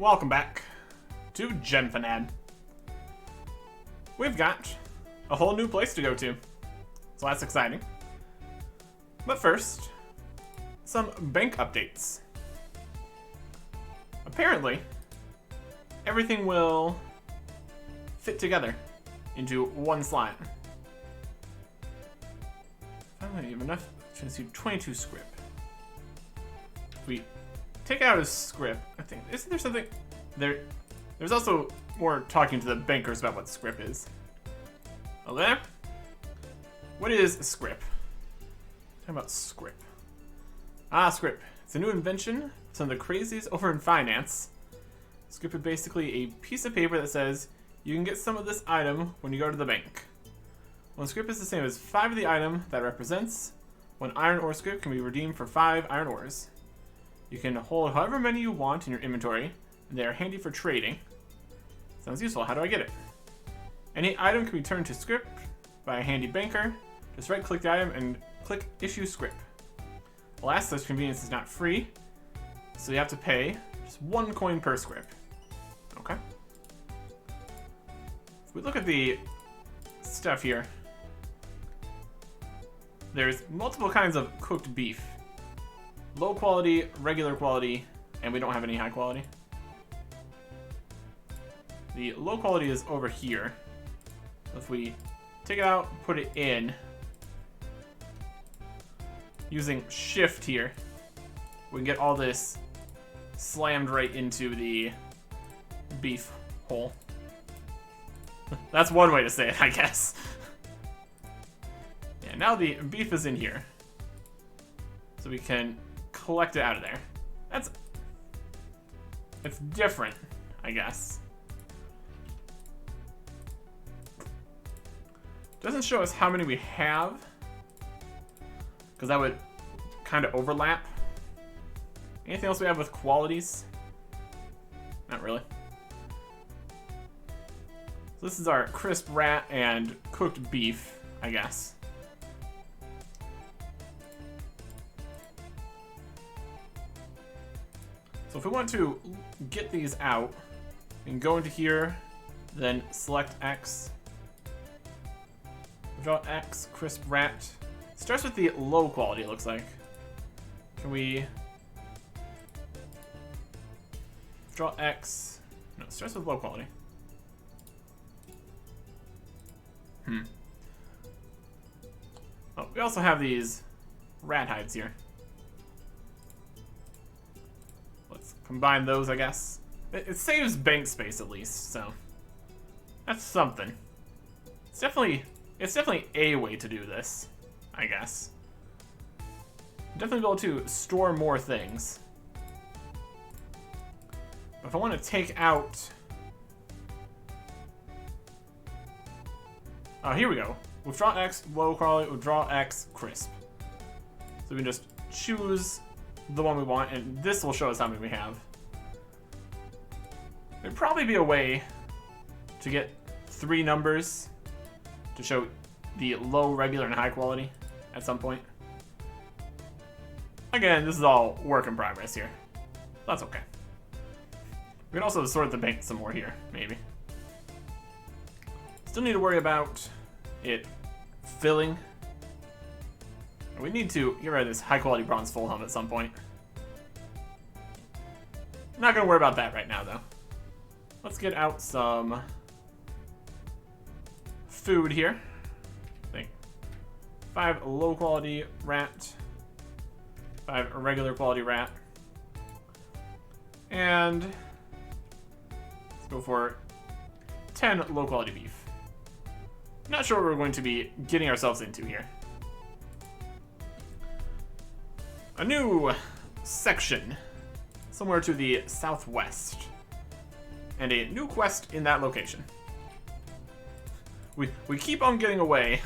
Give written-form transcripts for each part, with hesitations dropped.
welcome back to Genfanad. We've got a whole new place to go to, so that's exciting. But first, some bank updates. Apparently, everything will fit together into one slot. I don't have enough to do 22 script. If we take out his script, I think, isn't there something there? There's also more talking to the bankers about what script is. Oh, there? What is script? Talking about script. Ah, script. It's a new invention. Some of the crazies over in finance. Script is basically a piece of paper that says you can get some of this item when you go to the bank. One script is the same as 5 of the item that represents. One iron ore script can be redeemed for 5 iron ores. You can hold however many you want in your inventory, and they are handy for trading. Sounds useful. How do I get it? Any item can be turned to script by a handy banker. Just right-click the item and click Issue Script. Alas, such convenience is not free, so you have to pay just 1 coin per script. Okay. If we look at the stuff here, there's multiple kinds of cooked beef. Low quality, regular quality, and we don't have any high quality. The low quality is over here. If we take it out, put it in, using shift here, we can get all this slammed right into the beef hole. That's one way to say it, I guess. Yeah, now the beef is in here, so we can collect it out of there. It's different, I guess. Doesn't show us how many we have, because that would kind of overlap. Anything else we have with qualities? Not really. So this is our crisp rat and cooked beef, I guess. So if we want to get these out, we can go into here, then select X. Draw X, crisp rat. Starts with the low quality, it looks like. Can we draw X? No, it starts with low quality. Oh, we also have these rat hides here. Let's combine those, I guess. It saves bank space at least, so that's something. It's definitely a way to do this, I guess. Definitely be able to store more things. But if I want to take out... Oh, here we go. Withdraw X, low quality, withdraw X, crisp. So we can just choose the one we want, and this will show us how many we have. There'd probably be a way to get 3 numbers to show the low, regular, and high quality at some point. Again, this is all work in progress here. That's okay. We can also sort the bank some more here, maybe. Still need to worry about it filling. We need to get rid of this high quality bronze full helmet at some point. I'm not gonna worry about that right now though. Let's get out some food here. I think 5 low quality rat, 5 regular quality rat, and let's go for 10 low quality beef. Not sure what we're going to be getting ourselves into here. A new section somewhere to the southwest, and a new quest in that location. We keep on getting away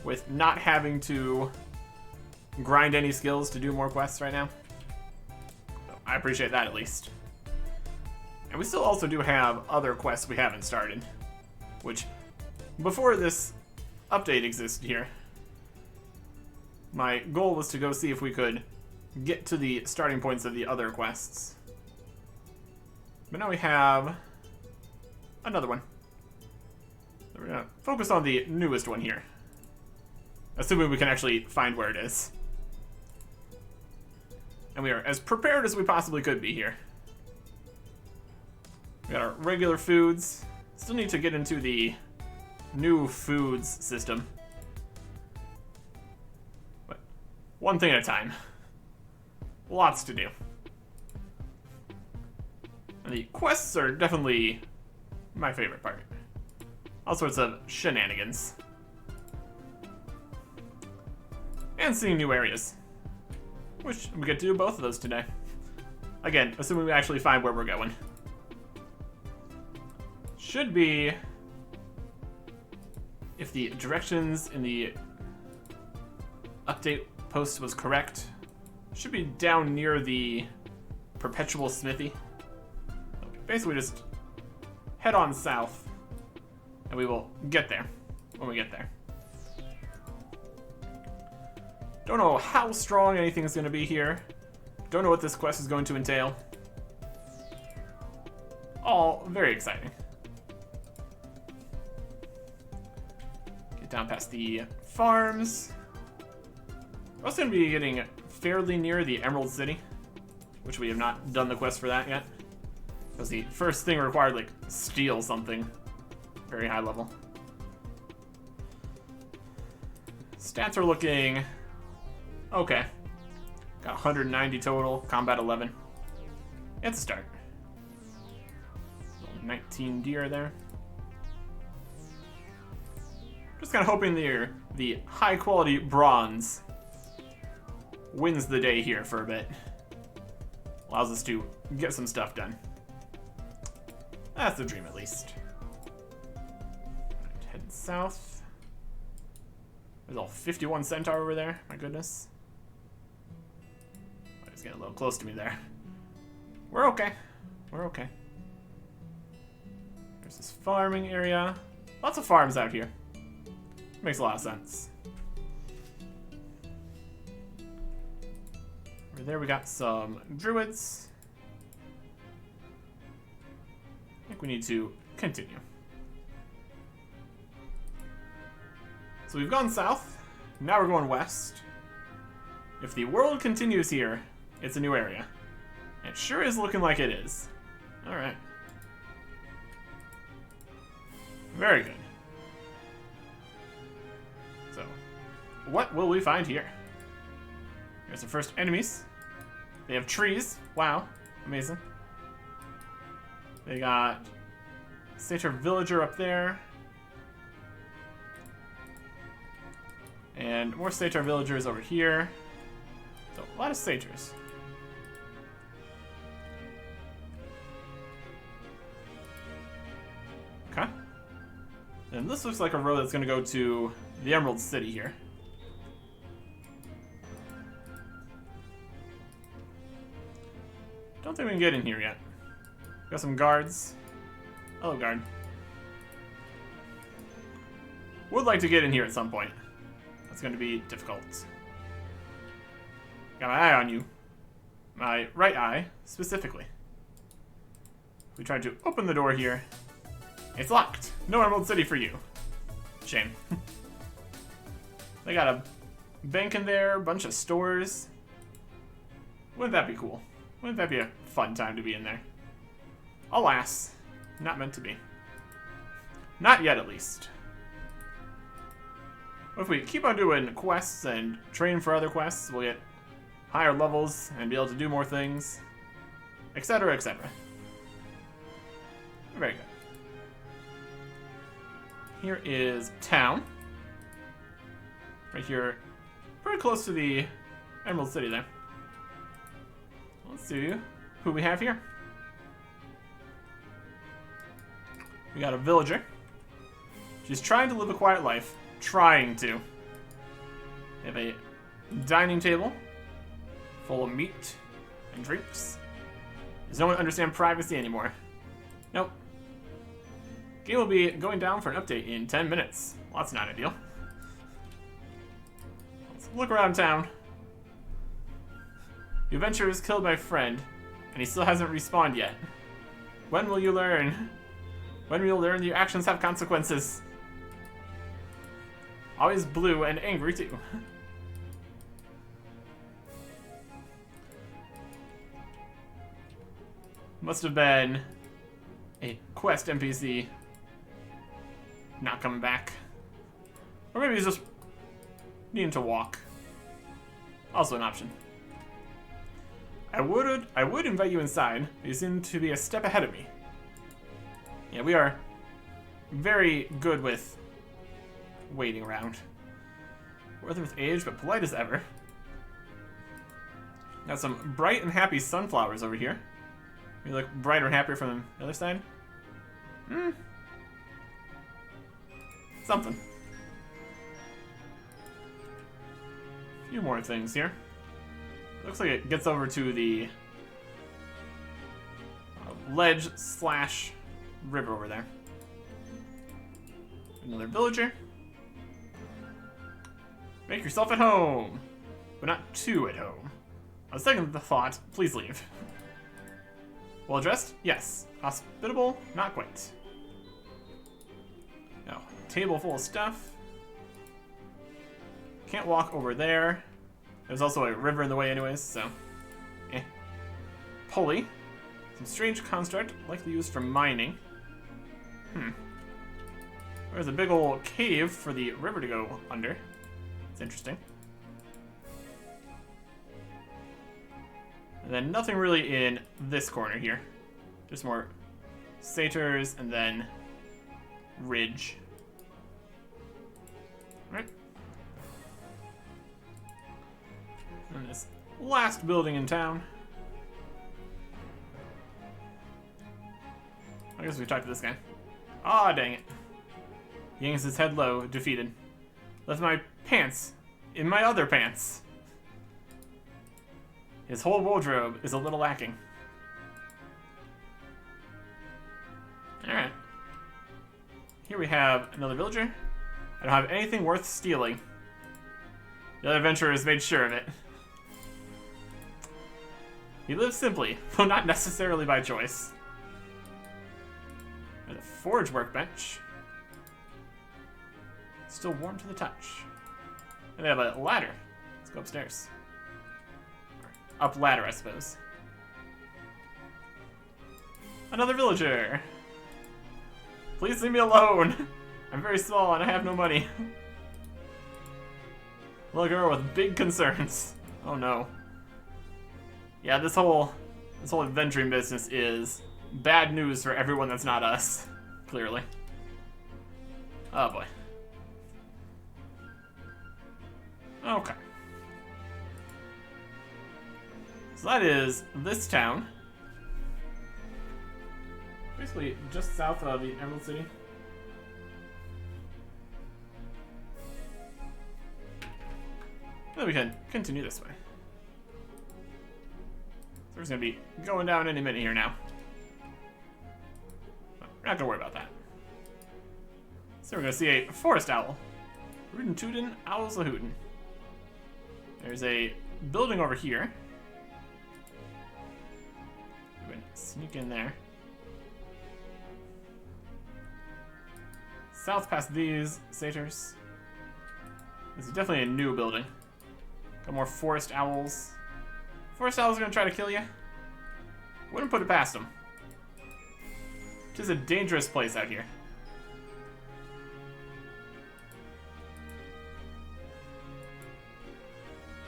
with not having to grind any skills to do more quests right now. So I appreciate that at least. And we still also do have other quests we haven't started, which before this update existed here, my goal was to go see if we could get to the starting points of the other quests. But now we have another one. So we're gonna focus on the newest one here. Assuming we can actually find where it is. And we are as prepared as we possibly could be here. We got our regular foods. Still need to get into the new foods system. But one thing at a time. Lots to do. And the quests are definitely my favorite part. All sorts of shenanigans. And seeing new areas. Which we get to do both of those today. Again, assuming we actually find where we're going. Should be, if the directions in the update post was correct, should be down near the perpetual smithy. Basically just head on south and we will get there when we get there. Don't know how strong anything is going to be here. Don't know what this quest is going to entail. All very exciting. Get down past the farms. We're also going to be getting fairly near the Emerald City, which we have not done the quest for that yet. Because the first thing required, like, steal something. Very high level. Stats are looking okay. Got 190 total, combat 11. It's a start. 19 deer there. Just kind of hoping the high quality bronze wins the day here for a bit. Allows us to get some stuff done. That's the dream, at least. Right, heading south. There's all 51 centaur over there. My goodness. Oh, he's getting a little close to me there. We're okay. We're okay. There's this farming area. Lots of farms out here. Makes a lot of sense. Over there we got some druids. I think we need to continue. So we've gone south. Now we're going west. If the world continues here, it's a new area. It sure is looking like it is. Alright. Very good. So, what will we find here? Here's the first enemies. They have trees. Wow. Amazing. They got Satyr Villager up there. And more Satyr Villagers over here. So, a lot of Satyrs. Okay. And this looks like a road that's going to go to the Emerald City here. Don't think we can get in here yet. Got some guards. Hello, guard. Would like to get in here at some point. That's going to be difficult. Got my eye on you. My right eye, specifically. If we tried to open the door here, it's locked. No Emerald City for you. Shame. They got a bank in there, a bunch of stores. Wouldn't that be cool? Wouldn't that be a fun time to be in there? Alas, not meant to be. Not yet, at least. If we keep on doing quests and train for other quests, we'll get higher levels and be able to do more things, etc., etc. Very good. Here is town. Right here, pretty close to the Emerald City there. Let's see who we have here. We got a villager. She's trying to live a quiet life. Trying to. They have a dining table full of meat and drinks. Does no one understand privacy anymore? Nope. Game will be going down for an update in 10 minutes. Well, that's not ideal. Let's look around town. The adventurer has killed my friend, and he still hasn't respawned yet. When will you learn? When will you learn your actions have consequences? Always blue and angry too. Must have been a quest NPC not coming back. Or maybe he's just needing to walk. Also an option. I would invite you inside, but you seem to be a step ahead of me. Yeah, we are very good with waiting around. Weathered with age, but polite as ever. Got some bright and happy sunflowers over here. You look brighter and happier from the other side. Something. A few more things here. Looks like it gets over to the ledge / river over there. Another villager. Make yourself at home, but not too at home. On second thought, please leave. Well dressed? Yes. Hospitable? Not quite. No. Table full of stuff. Can't walk over there. There's also a river in the way anyways, so... eh. Pulley. Some strange construct, likely used for mining. There's a big old cave for the river to go under. It's interesting. And then nothing really in this corner here. Just more satyrs and then ridge. Right. And this last building in town. I guess we talked to this guy. Aw, dang it. He hangs his head low, defeated. Left my pants in my other pants. His whole wardrobe is a little lacking. Alright. Here we have another villager. I don't have anything worth stealing. The other adventurers made sure of it. He lives simply, though not necessarily by choice. There's a forge workbench. Still warm to the touch. And they have a ladder. Let's go upstairs. Up ladder, I suppose. Another villager. Please leave me alone. I'm very small and I have no money. Little girl with big concerns. Oh no. Yeah, this whole adventuring business is bad news for everyone that's not us. Clearly. Oh boy. Okay. So that is this town. Basically just south of the Emerald City. Then we can continue this way. So we're just gonna be going down any minute here now. But we're not gonna worry about that. So we're gonna see a forest owl. Rootin' tootin', owls a hootin'. There's a building over here. We're gonna sneak in there. South past these satyrs. This is definitely a new building. Got more forest owls. Forest owls are gonna try to kill you. Wouldn't put it past them. It is a dangerous place out here.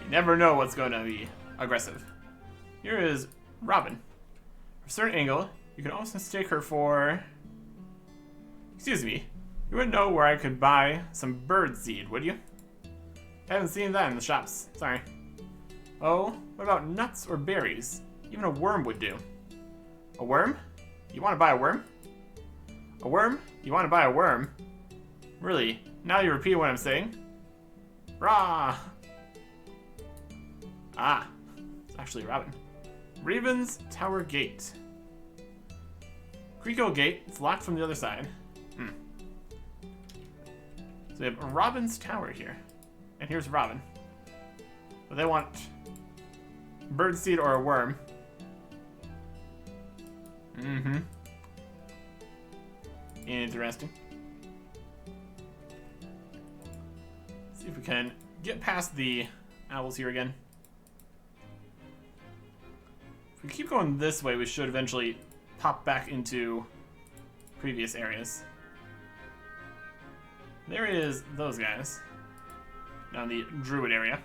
You never know what's going to be aggressive. Here is Robin. From a certain angle, you can almost mistake her for... Excuse me. You wouldn't know where I could buy some bird seed, would you? I haven't seen that in the shops. Sorry. Oh, what about nuts or berries? Even a worm would do. A worm? You want to buy a worm? A worm? You want to buy a worm? Really? Now you repeat what I'm saying? Rah! Ah, it's actually Robin. Raven's Tower Gate. Creeko Gate. It's locked from the other side. So we have Robin's Tower here. And here's Robin. But they want birdseed or a worm. Interesting. See if we can get past the owls here again. If we keep going this way, we should eventually pop back into previous areas. There is those guys down the druid area.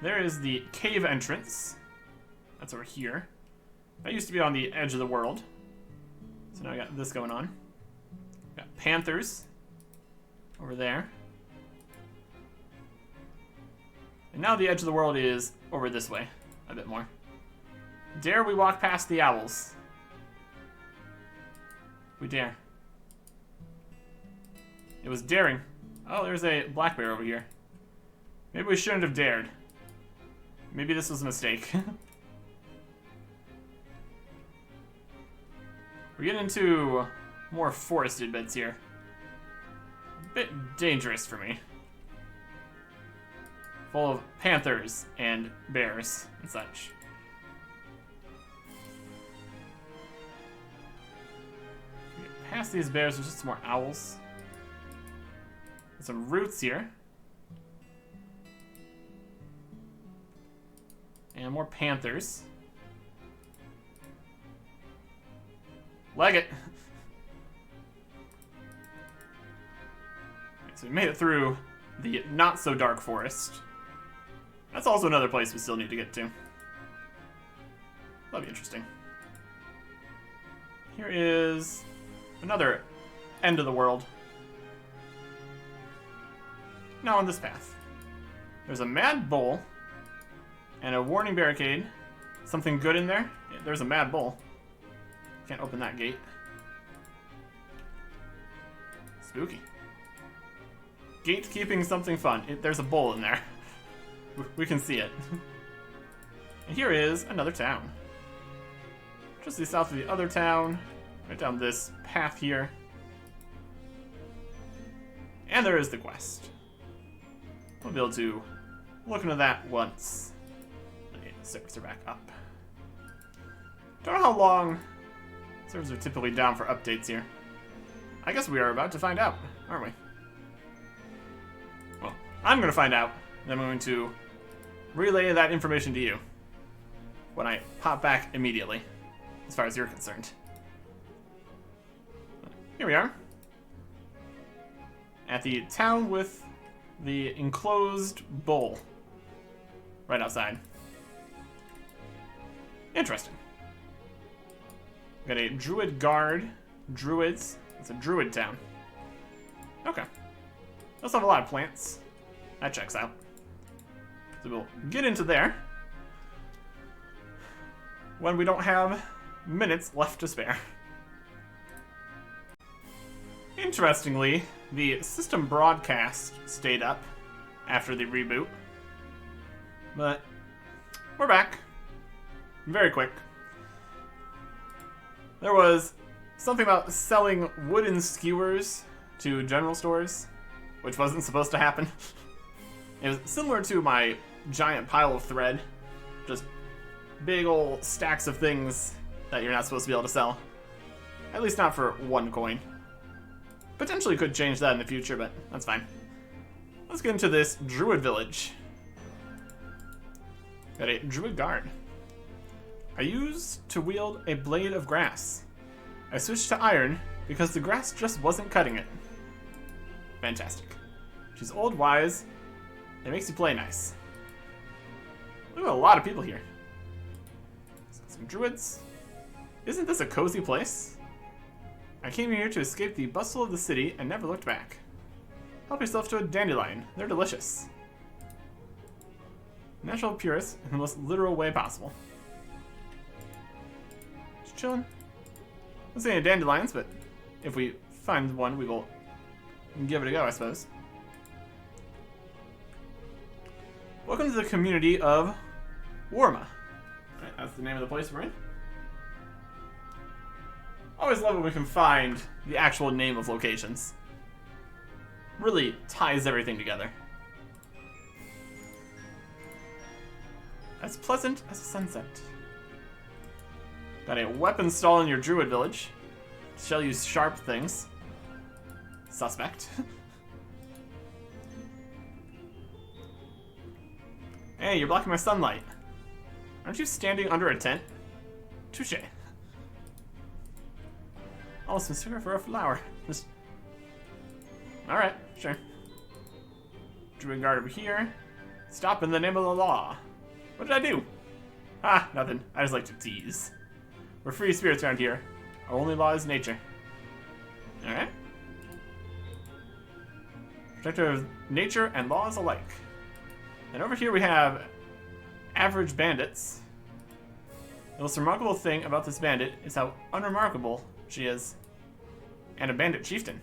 There is the cave entrance. That's over here. That used to be on the edge of the world. So now I got this going on. Got panthers over there. And now the edge of the world is over this way a bit more. Dare we walk past the owls? We dare. It was daring. Oh, there's a black bear over here. Maybe we shouldn't have dared. Maybe this was a mistake. We're getting into more forested bits here. A bit dangerous for me. Full of panthers and bears and such. Past these bears, there's just some more owls. There's some roots here. And more panthers. Leg it! So we made it through the not-so-dark forest. That's also another place we still need to get to. That'll be interesting. Here is another end of the world. Now on this path. There's a mad bull and a warning barricade. Something good in there? Yeah, there's a mad bull. Can't open that gate. Spooky. Gatekeeping something fun. There's a bull in there. We can see it. And here is another town. Just to the south of the other town. Right down this path here. And there is the quest. We'll be able to look into that once the servers are back up. Don't know how long servers are typically down for updates here. I guess we are about to find out, aren't we? Well, I'm going to find out, and I'm going to relay that information to you when I pop back immediately, as far as you're concerned. Here we are. At the town with the enclosed bull. Right outside. Interesting. Got a druid guard. Druids. It's a druid town. Okay. Let's have a lot of plants. That checks out. So we'll get into there when we don't have minutes left to spare. Interestingly, the system broadcast stayed up after the reboot. But we're back. Very quick. There was something about selling wooden skewers to general stores, which wasn't supposed to happen. It was similar to my giant pile of thread. Just big old stacks of things that you're not supposed to be able to sell. At least not for one coin. Potentially could change that in the future, but that's fine. Let's get into this druid village. Got a druid guard. I used to wield a blade of grass. I switched to iron because the grass just wasn't cutting it. Fantastic. She's old, wise. It makes you play nice. Look at a lot of people here. Some druids. Isn't this a cozy place? I came here to escape the bustle of the city and never looked back. Help yourself to a dandelion. They're delicious. Natural purist in the most literal way possible. Just chilling. Don't see any dandelions, but if we find one, we will give it a go, I suppose. Welcome to the community of Warma. Right, that's the name of the place we're in. Always love when we can find the actual name of locations. Really ties everything together. As pleasant as a sunset. Got a weapon stall in your druid village. Shall use sharp things. Suspect. Hey, you're blocking my sunlight. Aren't you standing under a tent? Touche. Oh, some sugar for a flower. Just... Alright, sure. Druid guard over here. Stop in the name of the law. What did I do? Ah, nothing. I just like to tease. We're free spirits around here. Our only law is nature. Alright. Protector of nature and laws alike. And over here we have average bandits. The most remarkable thing about this bandit is how unremarkable she is. And a bandit chieftain.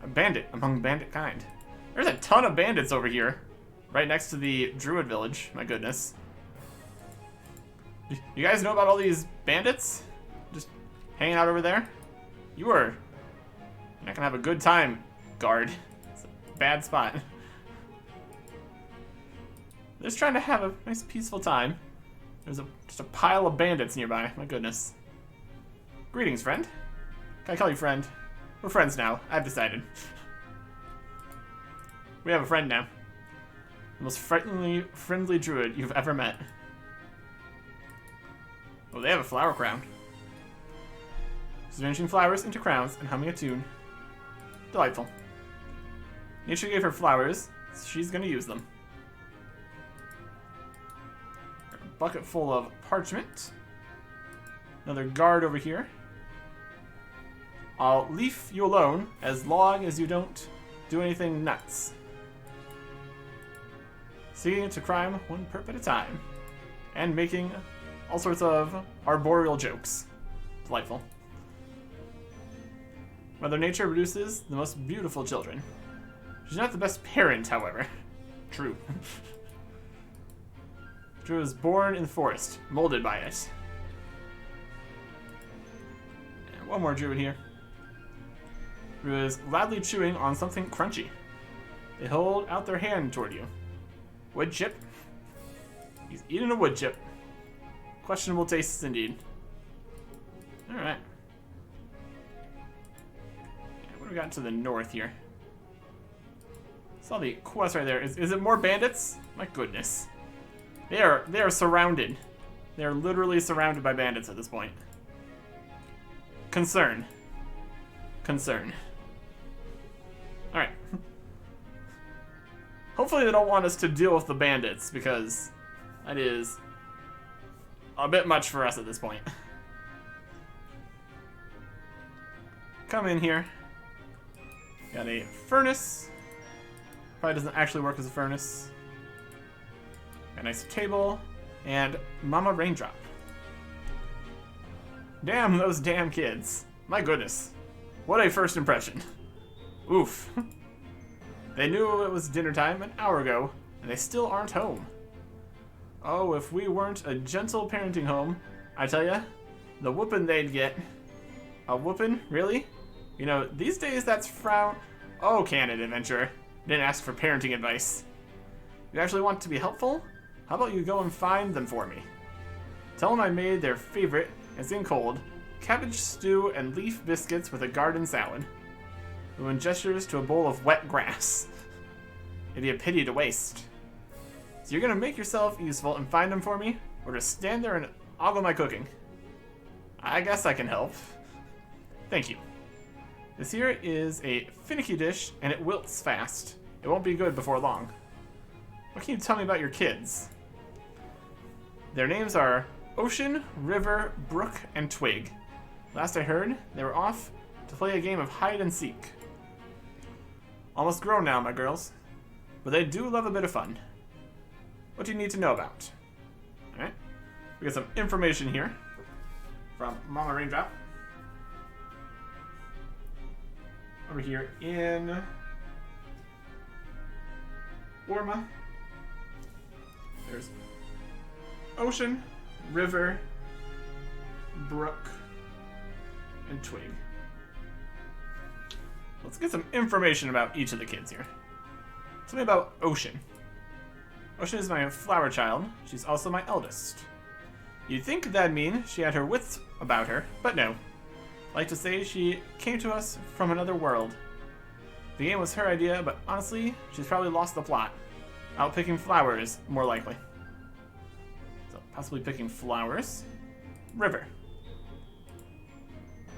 A bandit among bandit kind. There's a ton of bandits over here. Right next to the druid village. My goodness. You guys know about all these bandits? Just hanging out over there? You are not gonna have a good time, guard. It's a bad spot. They're just trying to have a nice peaceful time. There's just a pile of bandits nearby. My goodness. Greetings, friend. Can I call you friend? We're friends now. I've decided. We have a friend now. The most friendly druid you've ever met. Oh, they have a flower crown. She's arranging flowers into crowns and humming a tune. Delightful. Nature gave her flowers, so she's gonna use them. A bucket full of parchment. Another guard over here. I'll leave you alone as long as you don't do anything nuts. Seeing into crime one perp at a time. And making all sorts of arboreal jokes. Delightful. Mother Nature produces the most beautiful children. She's not the best parent, however. True. Drew was born in the forest, molded by it. And one more druid here. Drew is loudly chewing on something crunchy. They hold out their hand toward you. Wood chip? He's eating a wood chip. Questionable tastes indeed. Alright. What do we got to the north here? Saw the quest right there. Is it more bandits? My goodness. They are surrounded. They are literally surrounded by bandits at this point. Concern. Concern. Alright. Hopefully they don't want us to deal with the bandits, because that is a bit much for us at this point. Come in here. Got a furnace. Probably doesn't actually work as a furnace. Got a nice table. And Mama Raindrop. Damn those damn kids. My goodness. What a first impression. Oof. They knew it was dinner time an hour ago, and they still aren't home. Oh, if we weren't a gentle parenting home, I tell ya, the whooping they'd get. A whooping? Really? You know, these days that's frown. Oh, Candid Adventurer. Didn't ask for parenting advice. You actually want to be helpful? How about you go and find them for me? Tell them I made their favorite, as in cold, cabbage stew and leaf biscuits with a garden salad. When gestures to a bowl of wet grass. It'd be a pity to waste. So you're gonna make yourself useful and find them for me, or just stand there and ogle my cooking? I guess I can help. Thank you. This here is a finicky dish, and it wilts fast. It won't be good before long. What can you tell me about your kids? Their names are Ocean, River, Brook, and Twig. Last I heard, they were off to play a game of hide and seek. Almost grown now, my girls. But they do love a bit of fun. What do you need to know about? Alright. We got some information here from Mama Raindrop. Over here in Orma. There's Ocean, River, Brook, and Twig. Let's get some information about each of the kids here. Tell me about Ocean. Ocean is my flower child. She's also my eldest. You'd think that'd mean she had her wits about her, but no. I like to say she came to us from another world. The game was her idea, but honestly, she's probably lost the plot. Out picking flowers, more likely. So, possibly picking flowers. River.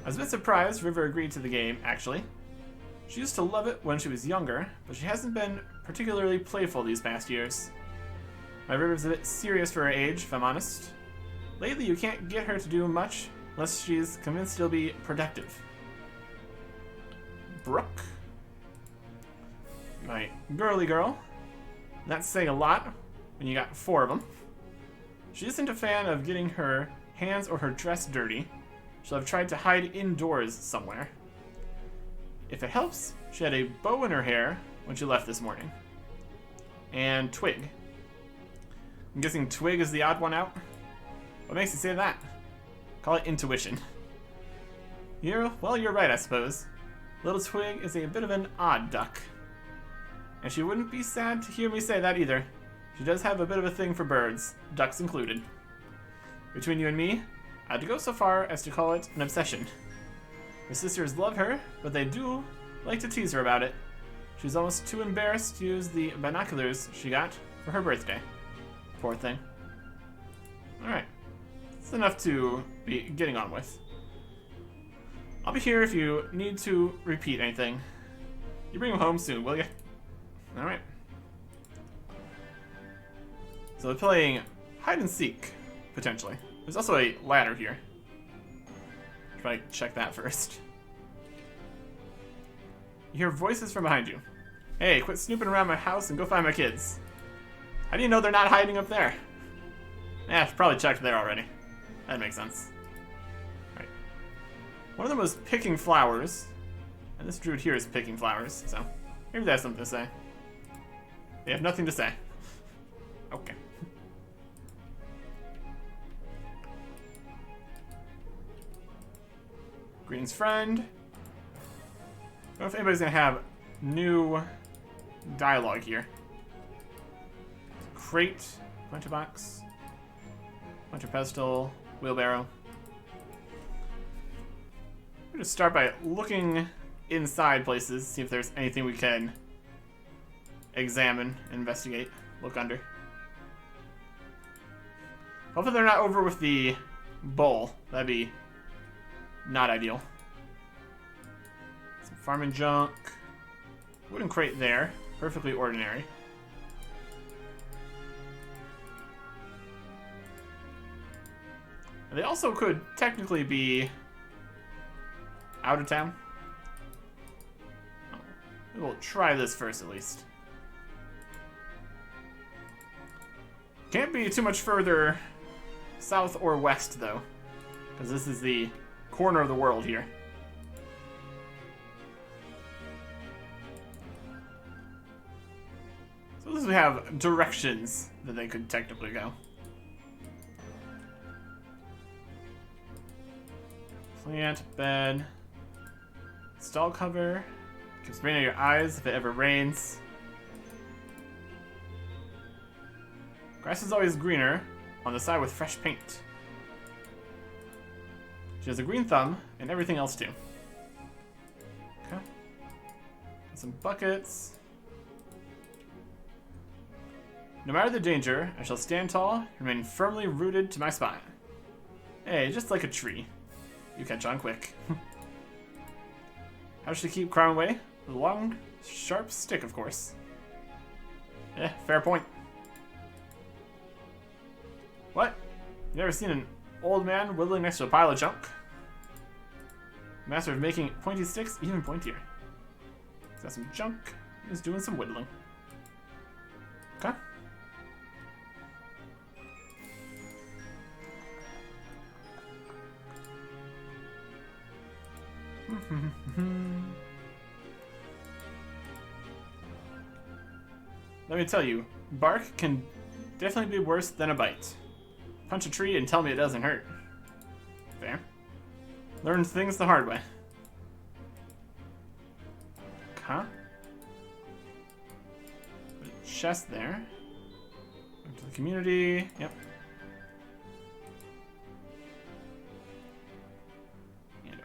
I was a bit surprised River agreed to the game, actually. She used to love it when she was younger, but she hasn't been particularly playful these past years. My River's a bit serious for her age, if I'm honest. Lately, you can't get her to do much unless she's convinced it'll be productive. Brooke. My girly girl. That's saying a lot when you got 4 of them. She isn't a fan of getting her hands or her dress dirty. She'll have tried to hide indoors somewhere. If it helps, she had a bow in her hair when she left this morning. And Twig. I'm guessing Twig is the odd one out? What makes you say that? Call it intuition. You're right, I suppose. Little Twig is a bit of an odd duck. And she wouldn't be sad to hear me say that either. She does have a bit of a thing for birds, ducks included. Between you and me, I'd go so far as to call it an obsession. Her sisters love her, but they do like to tease her about it. She's almost too embarrassed to use the binoculars she got for her birthday. Poor thing. Alright. That's enough to be getting on with. I'll be here if you need to repeat anything. You bring him home soon, will you? Alright. So they're playing hide and seek, potentially. There's also a ladder here. Should probably check that first. You hear voices from behind you. Hey, quit snooping around my house and go find my kids. How do you know they're not hiding up there? Yeah, probably checked there already. That makes sense. Alright. One of them was picking flowers. And this druid here is picking flowers, so maybe they have something to say. They have nothing to say. Okay. Green's friend. I don't know if anybody's gonna have new dialogue here. Crate, puncher box, puncher pedestal, wheelbarrow. We're gonna start by looking inside places, see if there's anything we can examine, investigate, look under. Hopefully they're not over with the bowl. That'd be not ideal. Some farming junk. Wooden crate there. Perfectly ordinary. And they also could technically be out of town. We'll try this first at least. Can't be too much further south or west though, because this is the corner of the world here. So at least we have directions that they could technically go. Plant, bed, stall cover, keeps rain on your eyes if it ever rains. Grass is always greener on the side with fresh paint. She has a green thumb and everything else too. Okay. And some buckets. No matter the danger, I shall stand tall and remain firmly rooted to my spot. Hey, just like a tree. You catch on quick. How should I keep crime away? With a long, sharp stick, of course. Yeah, fair point. What? You never seen an old man whittling next to a pile of junk? Master of making pointy sticks even pointier. He's got some junk. He's doing some whittling. Okay. Let me tell you, bark can definitely be worse than a bite. Punch a tree and tell me it doesn't hurt. Fair. Learn things the hard way. Huh? Chest there. Back to the community. Yep.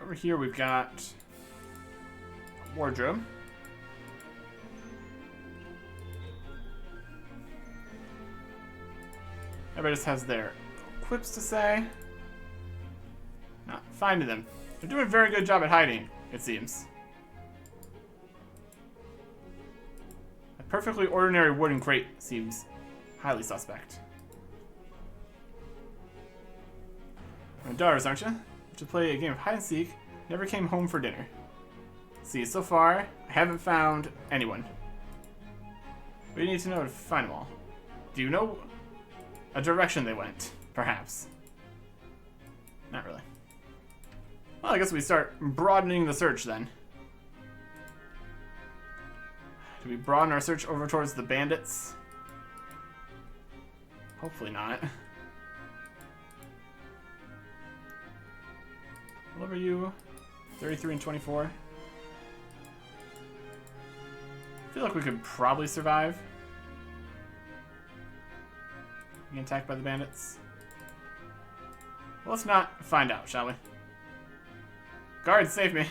Over here we've got a wardrobe. Everybody just has their quips to say. Not finding them. They're doing a very good job at hiding, it seems. A perfectly ordinary wooden crate seems highly suspect. My daughters, aren't you? To play a game of hide and seek, never came home for dinner. See, so far, I haven't found anyone. What do you need to know to find them all? Do you know a direction they went, perhaps? Not really. Well, I guess we start broadening the search then. Do we broaden our search over towards the bandits? Hopefully not. What are you? 33 and 24. I feel like we could probably survive being attacked by the bandits. Well, let's not find out, shall we? Guards, save me.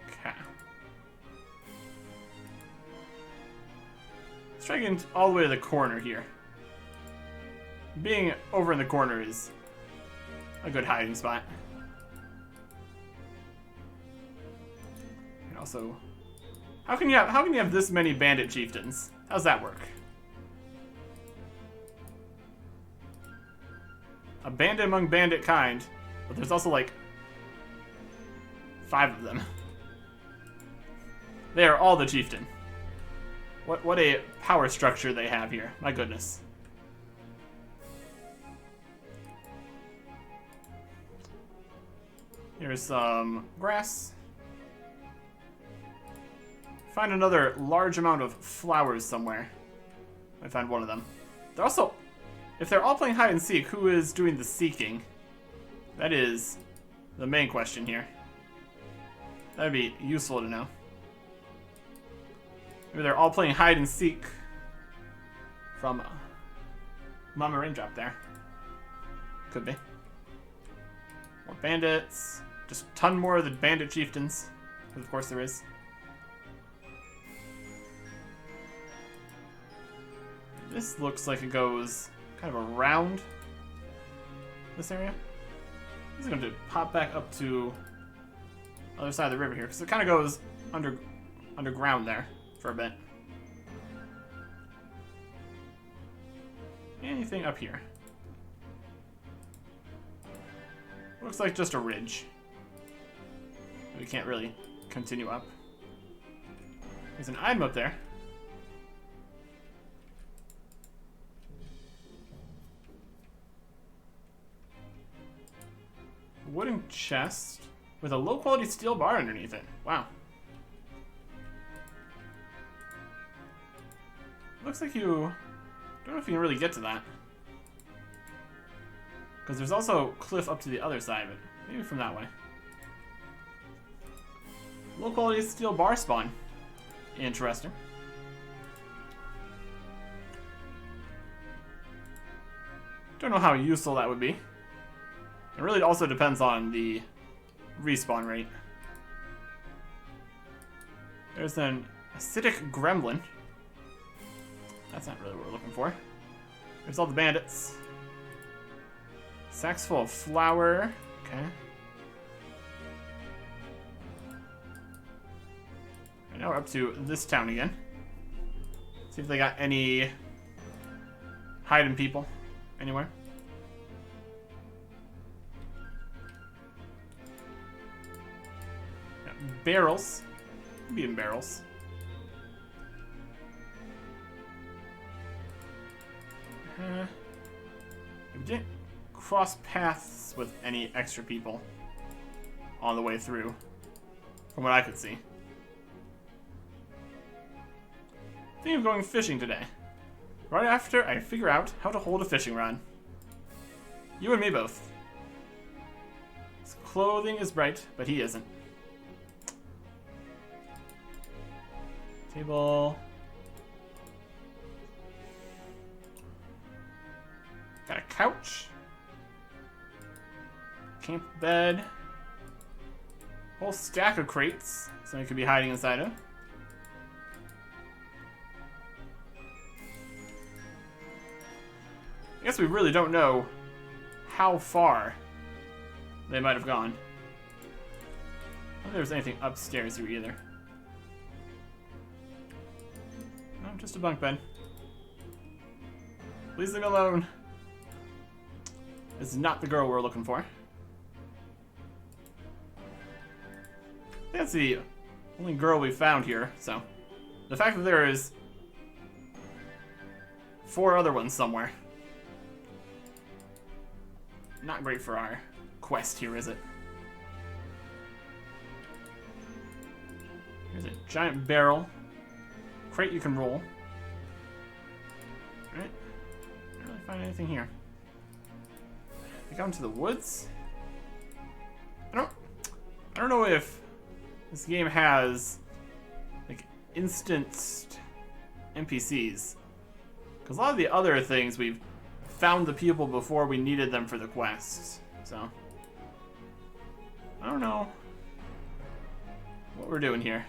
Okay. Let's try getting all the way to the corner here. Being over in the corner is a good hiding spot. And also, how can you have this many bandit chieftains? How's that work? A bandit among bandit kind, but there's also like 5 of them. They are all the chieftain. What a power structure they have here. My goodness. Here's some grass. Find another large amount of flowers somewhere. I find one of them. They're also, if they're all playing hide and seek, who is doing the seeking? That is the main question here. That'd be useful to know. Maybe they're all playing hide and seek from Mama Raindrop there. Could be. More bandits. Just a ton more of the bandit chieftains. Of course there is. This looks like it goes kind of around this area. This is going to pop back up to the other side of the river here, because it kind of goes underground there for a bit. Anything up here? Looks like just a ridge. We can't really continue up. There's an item up there. Wooden chest with a low-quality steel bar underneath it. Wow. Looks like you... don't know if you can really get to that. Because there's also a cliff up to the other side of it. Maybe from that way. Low-quality steel bar spawn. Interesting. Don't know how useful that would be. It really also depends on the respawn rate. There's an acidic gremlin. That's not really what we're looking for. There's all the bandits. Sacks full of flour. Okay. And now we're up to this town again. See if they got any hiding people anywhere. Barrels. Be in barrels. We didn't cross paths with any extra people on the way through, from what I could see. Thinking of going fishing today. Right after I figure out how to hold a fishing rod. You and me both. His clothing is bright, but he isn't. Table. Got a couch. Camp bed. Whole stack of crates. Something could be hiding inside of. I guess we really don't know how far they might have gone. I don't think there's anything upstairs here either. No, just a bunk bed. Please leave me alone. This is not the girl we're looking for. That's the only girl we found here, so the fact that there is 4 other ones somewhere. Not great for our quest here, is it? Here's a giant barrel. Crate you can roll. Alright. Can't really find anything here. We go into the woods? I don't know if this game has like instanced NPCs. Because a lot of the other things we've found the people before we needed them for the quests. So I don't know what we're doing here.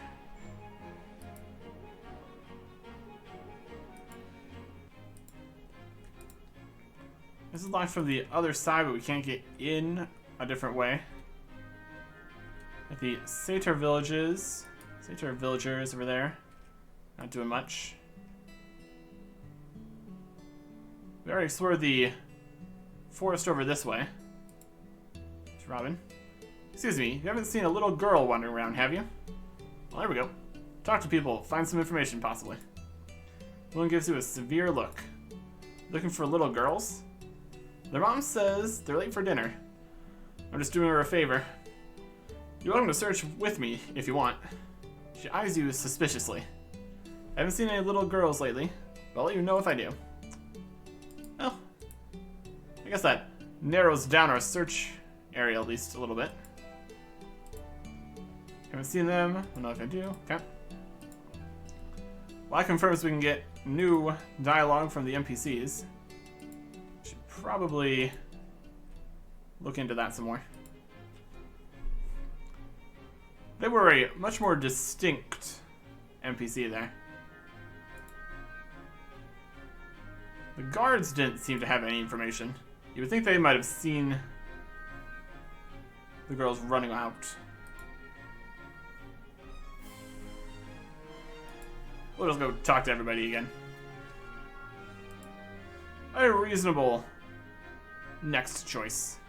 This is locked from the other side, but we can't get in a different way. At the Satyr villagers over there. Not doing much. We already explored the forest over this way. It's Robin. Excuse me, you haven't seen a little girl wandering around, have you? Well, there we go. Talk to people, find some information, possibly. One gives you a severe look. Looking for little girls? Their mom says they're late for dinner. I'm just doing her a favor. You're welcome to search with me if you want. She eyes you suspiciously. I haven't seen any little girls lately, but I'll let you know if I do. Well, I guess that narrows down our search area at least a little bit. Haven't seen them. I don't know if I do. Okay. Well, that confirms we can get new dialogue from the NPCs. Should probably look into that some more. They were a much more distinct NPC there. The guards didn't seem to have any information. You would think they might have seen the girls running out. We'll just go talk to everybody again. A reasonable next choice.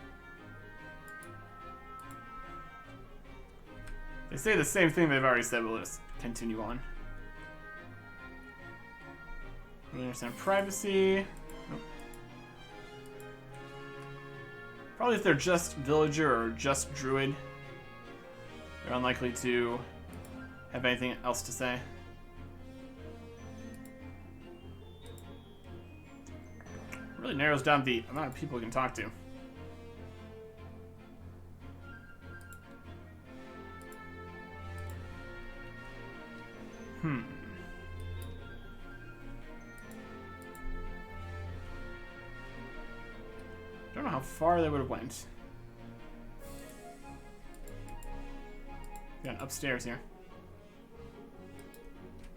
They say the same thing they've already said, we'll just continue on. We understand privacy. Nope. Probably if they're just villager or just druid, they're unlikely to have anything else to say. Really narrows down the amount of people we can talk to. Don't know how far they would have went. Got upstairs here.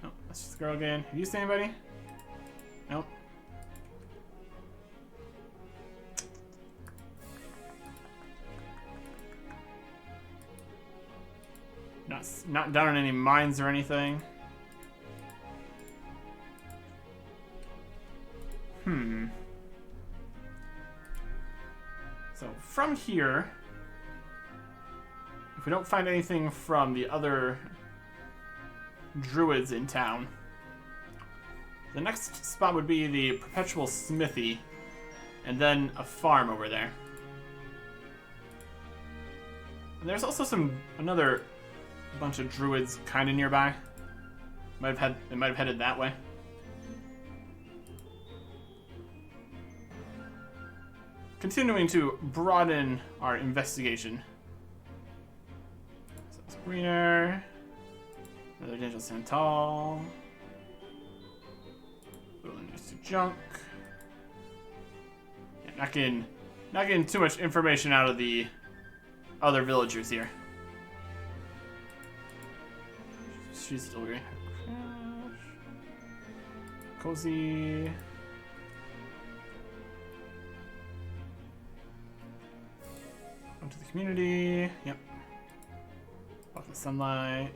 Oh, that's just the girl again. Have you seen anybody? Nope. Not down in any mines or anything. So from here, if we don't find anything from the other druids in town, the next spot would be the Perpetual Smithy, and then a farm over there. And there's also another bunch of druids kind of nearby. They might have headed that way. Continuing to broaden our investigation. So it's greener. Another Angel Santal. Little news to junk. Yeah, not getting too much information out of the other villagers here. She's still here. Cozy. Out to the community. Yep. Walk the sunlight.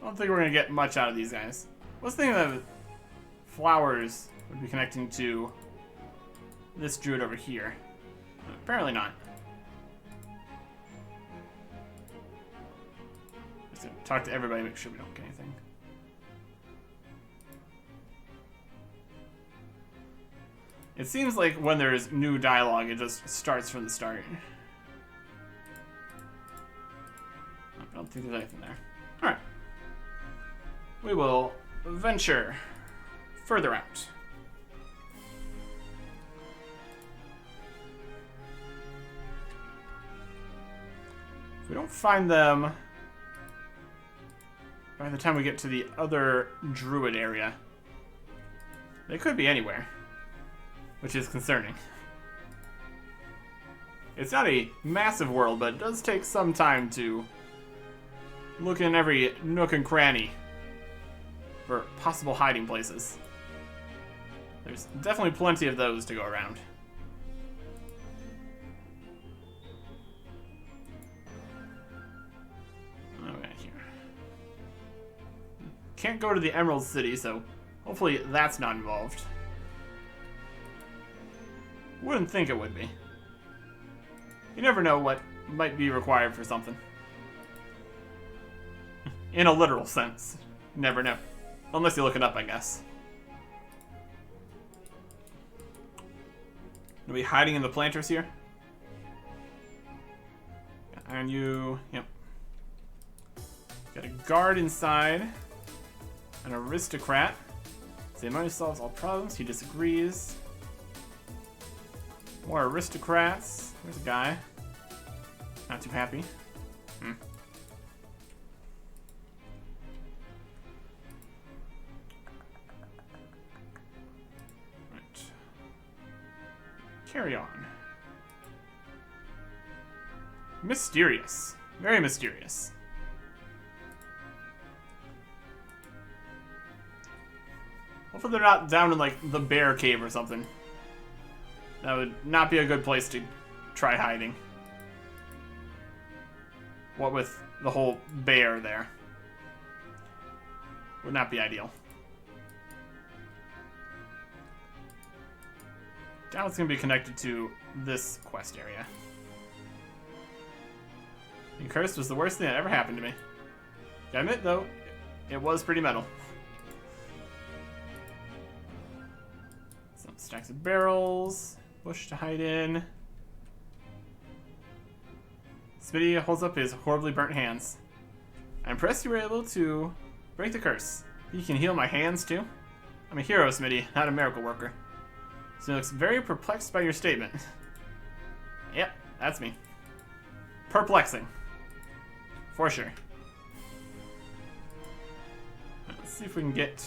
I don't think we're gonna get much out of these guys. Let's think that flowers would be connecting to this druid over here. Apparently not. Just gonna talk to everybody, make sure we don't get anything. It seems like when there's new dialogue, it just starts from the start. I don't think there's anything there. Alright. We will venture further out. If we don't find them by the time we get to the other druid area, they could be anywhere, which is concerning. It's not a massive world, but it does take some time to look in every nook and cranny for possible hiding places. There's definitely plenty of those to go around. Okay, here. Can't go to the Emerald City, so hopefully that's not involved. Wouldn't think it would be. You never know what might be required for something. In a literal sense. You never know. Unless you look it up, I guess. Are we hiding in the planters here? And you... Yep. Got a guard inside. An aristocrat. The money solves all problems. He disagrees. More aristocrats. There's a guy. Not too happy. Right. Carry on. Mysterious. Very mysterious. Hopefully they're not down in, like, the bear cave or something. That would not be a good place to try hiding. What with the whole bear there. Would not be ideal. Now it's going to be connected to this quest area. Being cursed was the worst thing that ever happened to me. Gotta admit, though, it was pretty metal. Some stacks of barrels. Bush to hide in. Smitty holds up his horribly burnt hands. I'm impressed you were able to break the curse. You can heal my hands too? I'm a hero, Smitty, not a miracle worker. So he looks very perplexed by your statement. Yep, that's me. Perplexing. For sure. Let's see if we can get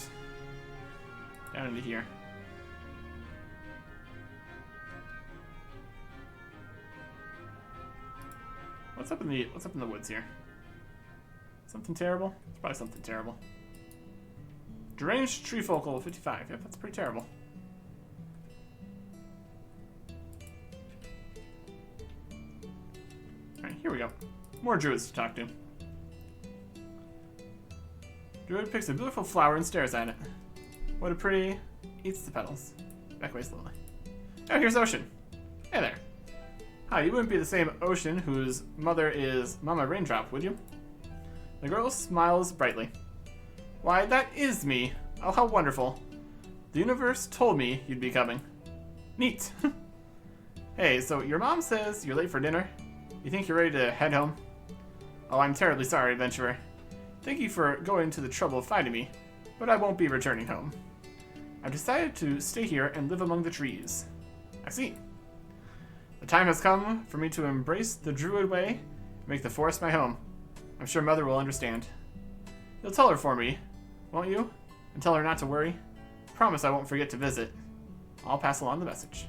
down into here. What's up in the woods here? Something terrible? It's probably something terrible. Deranged treefocal 55. Yep, that's pretty terrible. Alright, here we go. More druids to talk to. Druid picks a beautiful flower and stares at it. What a pretty... Eats the petals. Back away slowly. Oh, here's Ocean. Hey there. Hi, you wouldn't be the same Ocean whose mother is Mama Raindrop, would you? The girl smiles brightly. Why, that is me. Oh, how wonderful. The universe told me you'd be coming. Neat. Hey, so your mom says you're late for dinner? You think you're ready to head home? Oh, I'm terribly sorry, adventurer. Thank you for going to the trouble of finding me, but I won't be returning home. I've decided to stay here and live among the trees. I see. The time has come for me to embrace the druid way and make the forest my home. I'm sure Mother will understand. You'll tell her for me, won't you? And tell her not to worry? Promise I won't forget to visit. I'll pass along the message.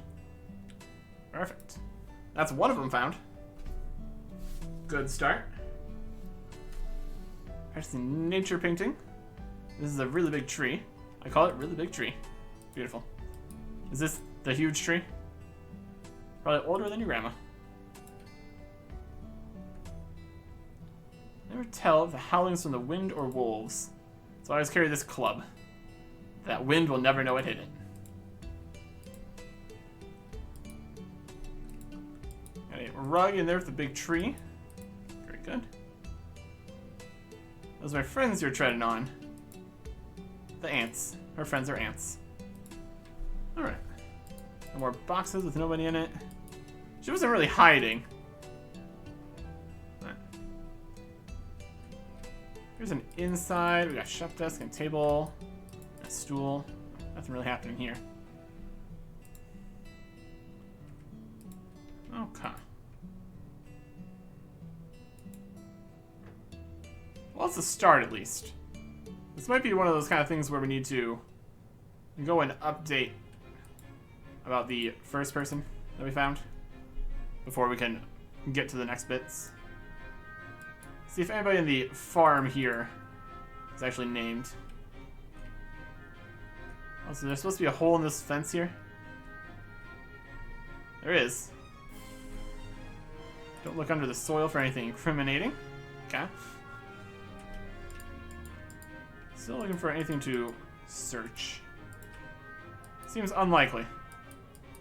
Perfect. That's one of them found. Good start. Practicing nature painting. This is a really big tree. I call it really big tree. Beautiful. Is this the huge tree? Probably older than your grandma. Never tell if the howling's from the wind or wolves. So I always carry this club. That wind will never know it hit it. Got a rug in there with the big tree. Very good. Those are my friends you're treading on. The ants. Her friends are ants. Alright. No more boxes with nobody in it. She wasn't really hiding. Right. Here's an inside. We got shop desk and table. A stool. Nothing really happening here. Okay. Well, it's a start at least. This might be one of those kind of things where we need to go and update about the first person that we found before we can get to the next bits. See if anybody in the farm here is actually named. Also, there's supposed to be a hole in this fence here. There is. Don't look under the soil for anything incriminating. Okay. Still looking for anything to search. Seems unlikely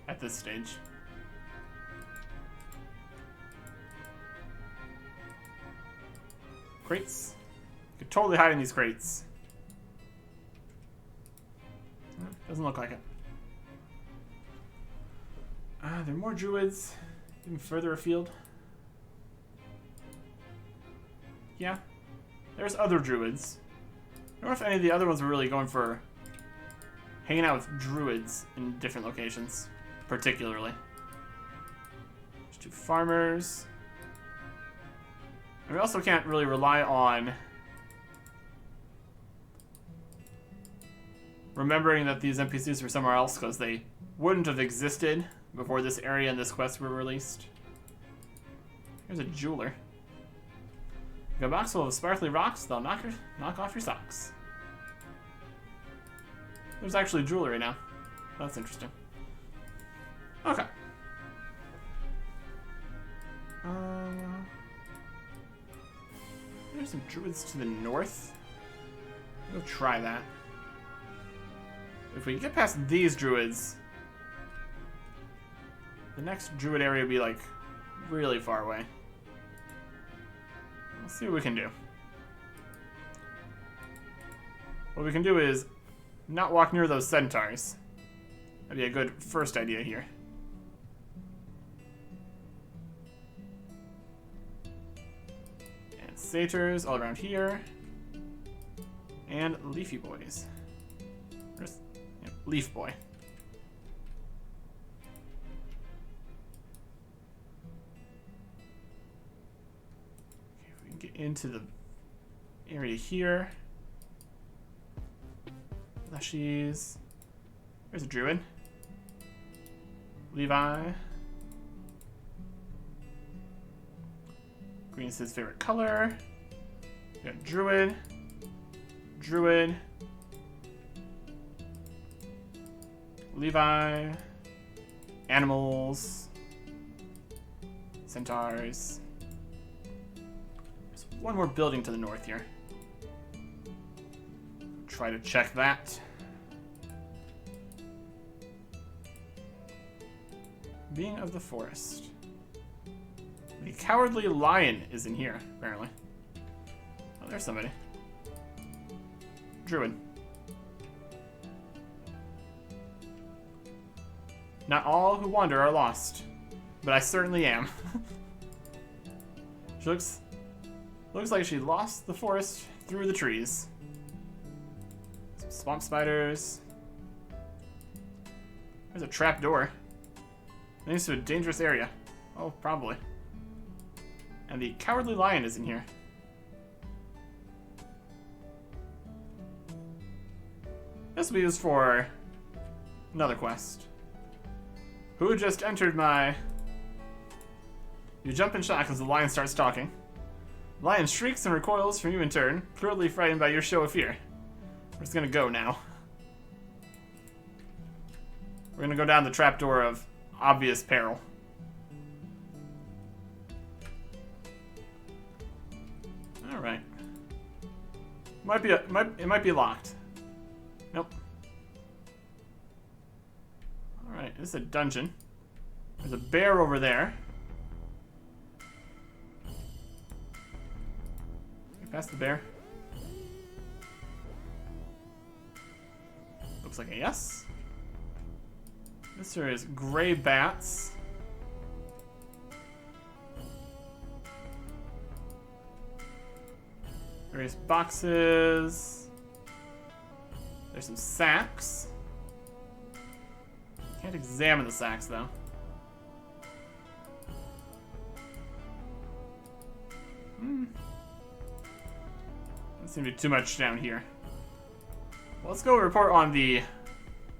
at this stage. Crates. You could totally hide in these crates. Doesn't look like it. There are more druids even further afield. Yeah. There's other druids. I don't know if any of the other ones were really going for hanging out with druids in different locations, particularly. There's two farmers. And we also can't really rely on remembering that these NPCs were somewhere else because they wouldn't have existed before this area and this quest were released. Here's a jeweler. A box full of sparkly rocks, they'll knock off your socks. There's actually jewelry now. That's interesting. Okay. There's some druids to the north. We'll try that. If we get past these druids, the next druid area will be like really far away. Let's see what we can do. What we can do is not walk near those centaurs. That'd be a good first idea here. And satyrs all around here. And leafy boys. Leaf boy. Okay, if we can get into the area here. Fleshies. There's a druid. Levi. Green is his favorite color. We got druid. Druid. Levi. Animals. Centaurs. There's one more building to the north here. Try to check that. Being of the forest. The cowardly lion is in here, apparently. Oh, there's somebody. Druid. Not all who wander are lost, but I certainly am. She looks like she lost the forest through the trees. Some swamp spiders. There's a trap door. Leads to a dangerous area. Oh, probably. And the cowardly lion is in here. This will be used for another quest. Who just entered my... You jump in shock as the lion starts talking. The lion shrieks and recoils from you in turn, clearly frightened by your show of fear. We're just gonna go now. We're gonna go down the trapdoor of obvious peril. Alright. It might be locked. Nope. Alright, this is a dungeon. There's a bear over there. Past the bear. Looks like a yes. This here is gray bats. Various boxes. There's some sacks. Can't examine the sacks though. Doesn't seem to be too much down here. Well, let's go report on the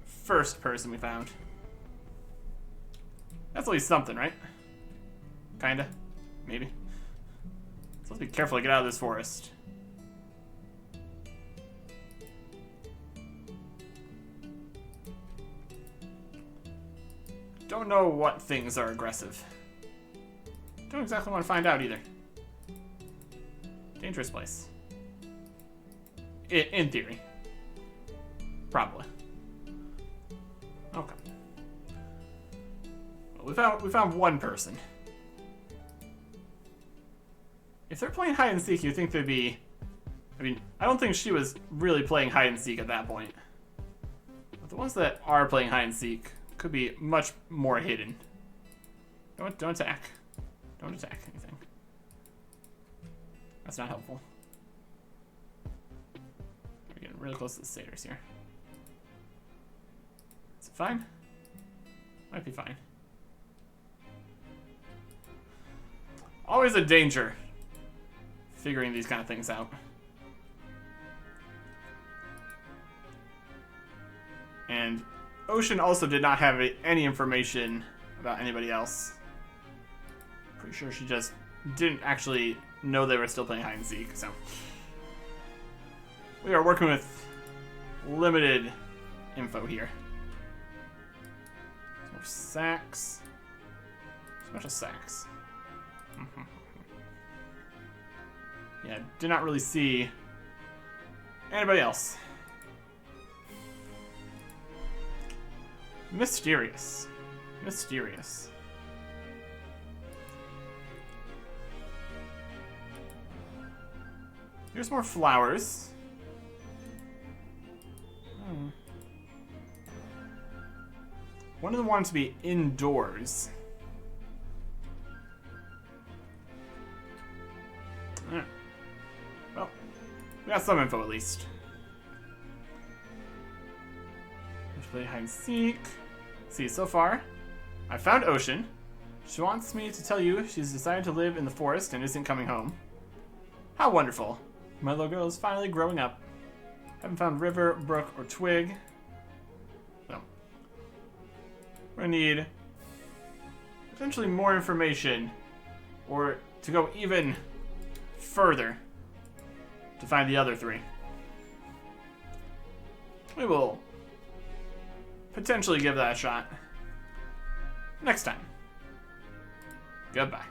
first person we found. That's at least something, right? Kinda. Maybe. So let's be careful to get out of this forest. Don't know what things are aggressive. Don't exactly want to find out either. Dangerous place. In theory. Probably. Okay. Well, we found one person. If they're playing hide and seek, you'd think they'd be... I mean, I don't think she was really playing hide and seek at that point. But the ones that are playing hide and seek could be much more hidden. Don't attack. Don't attack anything. That's not helpful. We're getting really close to the satyrs here. Is it fine? Might be fine. Always a danger figuring these kind of things out. And Ocean also did not have any information about anybody else. Pretty sure she just didn't actually know they were still playing hide and seek, so. We are working with limited info here. Some more sacks. So much of sacks. Yeah, did not really see anybody else. Mysterious. Mysterious. Here's more flowers. One of them wanted to be indoors. Alright. Well, we got some info at least. Let's play hide and seek. See, so far, I found Ocean. She wants me to tell you she's decided to live in the forest and isn't coming home. How wonderful. My little girl is finally growing up. Haven't found river, brook, or twig. So, we're gonna need potentially more information, or to go even further to find the other three. We will potentially give that a shot next time. Goodbye.